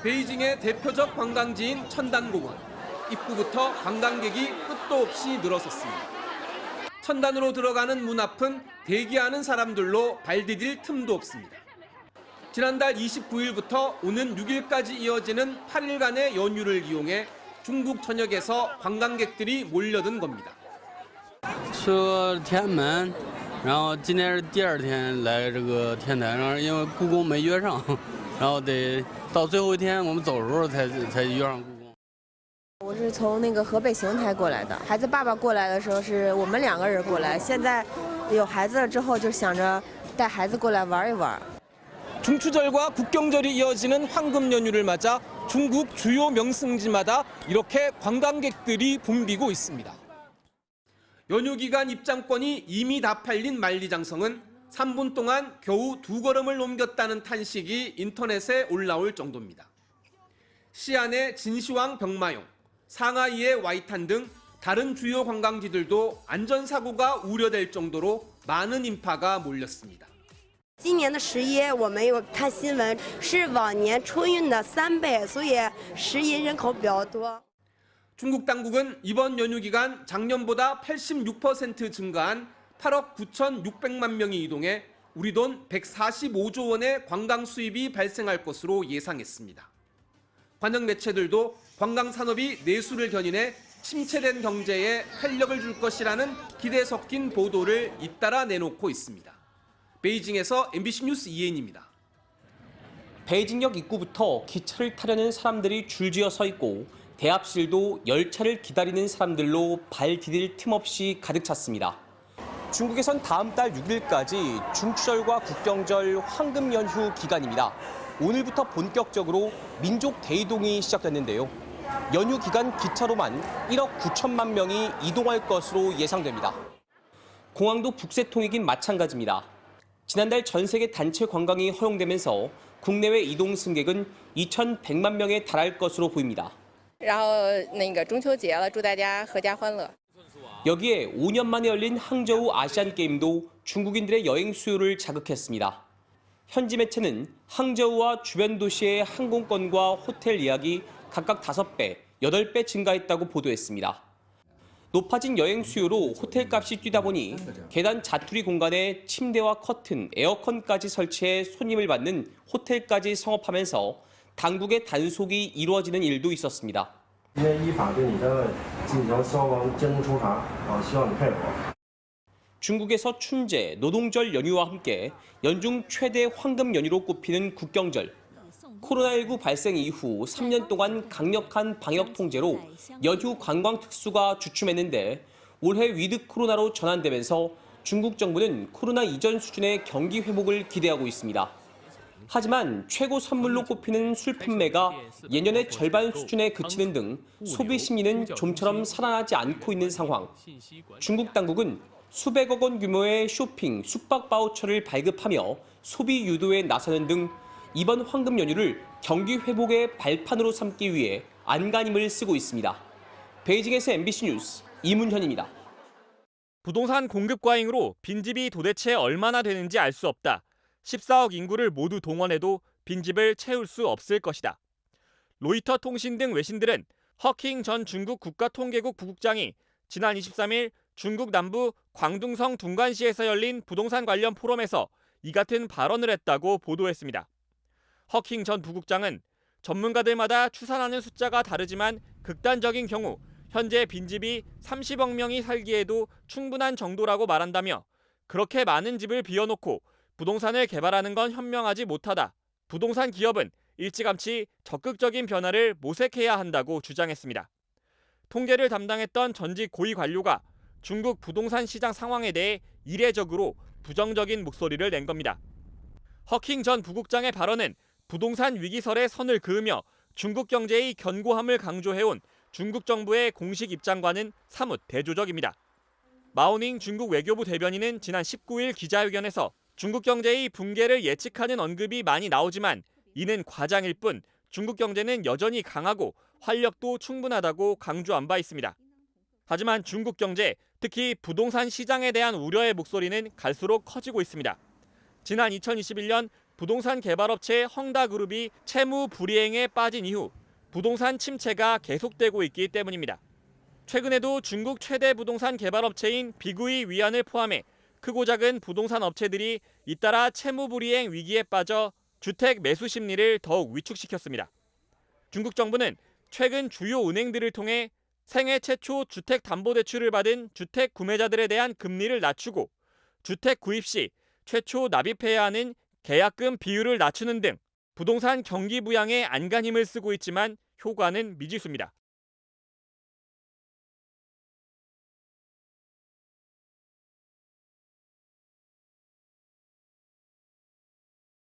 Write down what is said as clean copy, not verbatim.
베이징의 대표적 관광지인 천단공원. 입구부터 관광객이 끝도 없이 늘어섰습니다. 천단으로 들어가는 문 앞은 대기하는 사람들로 발 디딜 틈도 없습니다. 지난달 29일부터 오는 6일까지 이어지는 8일간의 연휴를 이용해 중국 전역에서 관광객들이 몰려든 겁니다. 去天安门，然后今天是第二天来这个天台上，因为故宫没约上，然后得到最后一天我们走的时候才约上故宫。我是从那个河北邢台过来的，孩子爸爸过来的时候是我们2个人过来，现在有孩子了之后就想着带孩子过来玩一玩。 중추절과 국경절이 이어지는 황금 연휴를 맞아 중국 주요 명승지마다 이렇게 관광객들이 붐비고 있습니다. 연휴 기간 입장권이 이미 다 팔린 만리장성은 3분 동안 겨우 2걸음을 옮겼다는 탄식이 인터넷에 올라올 정도입니다. 시안의 진시황 병마용, 상하이의 와이탄 등 다른 주요 관광지들도 안전사고가 우려될 정도로 많은 인파가 몰렸습니다. 今年的11我们有看新闻，是往年春运的3倍，所以11人口比较多。 중국 당국은 이번 연휴 기간 작년보다 86% 증가한 8억 9,600만 명이 이동해 우리 돈 145조 원의 관광 수입이 발생할 것으로 예상했습니다. 관영 매체들도 관광 산업이 내수를 견인해 침체된 경제에 활력을 줄 것이라는 기대 섞인 보도를 잇따라 내놓고 있습니다. 베이징에서 MBC 뉴스 이혜인입니다. 베이징역 입구부터 기차를 타려는 사람들이 줄지어 서 있고 대합실도 열차를 기다리는 사람들로 발 디딜 틈 없이 가득 찼습니다. 중국에선 다음 달 6일까지 중추절과 국경절 황금 연휴 기간입니다. 오늘부터 본격적으로 민족 대이동이 시작됐는데요. 연휴 기간 기차로만 1억 9천만 명이 이동할 것으로 예상됩니다. 공항도 북새통이긴 마찬가지입니다. 지난달 전 세계 단체 관광이 허용되면서 국내외 이동 승객은 2,100만 명에 달할 것으로 보입니다. 然后中秋节了，祝大家阖家欢乐。 여기에 5년 만에 열린 항저우 아시안 게임도 중국인들의 여행 수요를 자극했습니다. 현지 매체는 항저우와 주변 도시의 항공권과 호텔 예약이 각각 5배, 8배 증가했다고 보도했습니다. 높아진 여행 수요로 호텔값이 뛰다 보니 계단 자투리 공간에 침대와 커튼, 에어컨까지 설치해 손님을 받는 호텔까지 성업하면서 당국의 단속이 이루어지는 일도 있었습니다. 중국에서 춘제, 노동절 연휴와 함께 연중 최대 황금 연휴로 꼽히는 국경절. 코로나19 발생 이후 3년 동안 강력한 방역 통제로 연휴 관광 특수가 주춤했는데 올해 위드 코로나로 전환되면서 중국 정부는 코로나 이전 수준의 경기 회복을 기대하고 있습니다. 하지만 최고 선물로 꼽히는 술 판매가 예년의 절반 수준에 그치는 등 소비 심리는 좀처럼 살아나지 않고 있는 상황. 중국 당국은 수백억 원 규모의 쇼핑, 숙박 바우처를 발급하며 소비 유도에 나서는 등 이번 황금 연휴를 경기 회복의 발판으로 삼기 위해 안간힘을 쓰고 있습니다. 베이징에서 MBC 뉴스 이문현입니다. 부동산 공급 과잉으로 빈집이 도대체 얼마나 되는지 알 수 없다. 14억 인구를 모두 동원해도 빈집을 채울 수 없을 것이다. 로이터 통신 등 외신들은 허킹 전 중국 국가통계국 부국장이 지난 23일 중국 남부 광둥성 둥관시에서 열린 부동산 관련 포럼에서 이 같은 발언을 했다고 보도했습니다. 허킹 전 부국장은 전문가들마다 추산하는 숫자가 다르지만 극단적인 경우 현재 빈집이 30억 명이 살기에도 충분한 정도라고 말한다며 그렇게 많은 집을 비워놓고 부동산을 개발하는 건 현명하지 못하다. 부동산 기업은 일찌감치 적극적인 변화를 모색해야 한다고 주장했습니다. 통계를 담당했던 전직 고위 관료가 중국 부동산 시장 상황에 대해 이례적으로 부정적인 목소리를 낸 겁니다. 허킹 전 부국장의 발언은 부동산 위기설에 선을 그으며 중국 경제의 견고함을 강조해온 중국 정부의 공식 입장과는 사뭇 대조적입니다. 마오닝 중국 외교부 대변인은 지난 19일 기자회견에서 중국 경제의 붕괴를 예측하는 언급이 많이 나오지만 이는 과장일 뿐 중국 경제는 여전히 강하고 활력도 충분하다고 강조한 바 있습니다. 하지만 중국 경제, 특히 부동산 시장에 대한 우려의 목소리는 갈수록 커지고 있습니다. 지난 2021년 부동산 개발업체 헝다그룹이 채무 불이행에 빠진 이후 부동산 침체가 계속되고 있기 때문입니다. 최근에도 중국 최대 부동산 개발업체인 비구이 위안을 포함해 크고 작은 부동산 업체들이 잇따라 채무 불이행 위기에 빠져 주택 매수 심리를 더욱 위축시켰습니다. 중국 정부는 최근 주요 은행들을 통해 생애 최초 주택담보대출을 받은 주택 구매자들에 대한 금리를 낮추고 주택 구입 시 최초 납입해야 하는 계약금 비율을 낮추는 등 부동산 경기 부양에 안간힘을 쓰고 있지만 효과는 미지수입니다.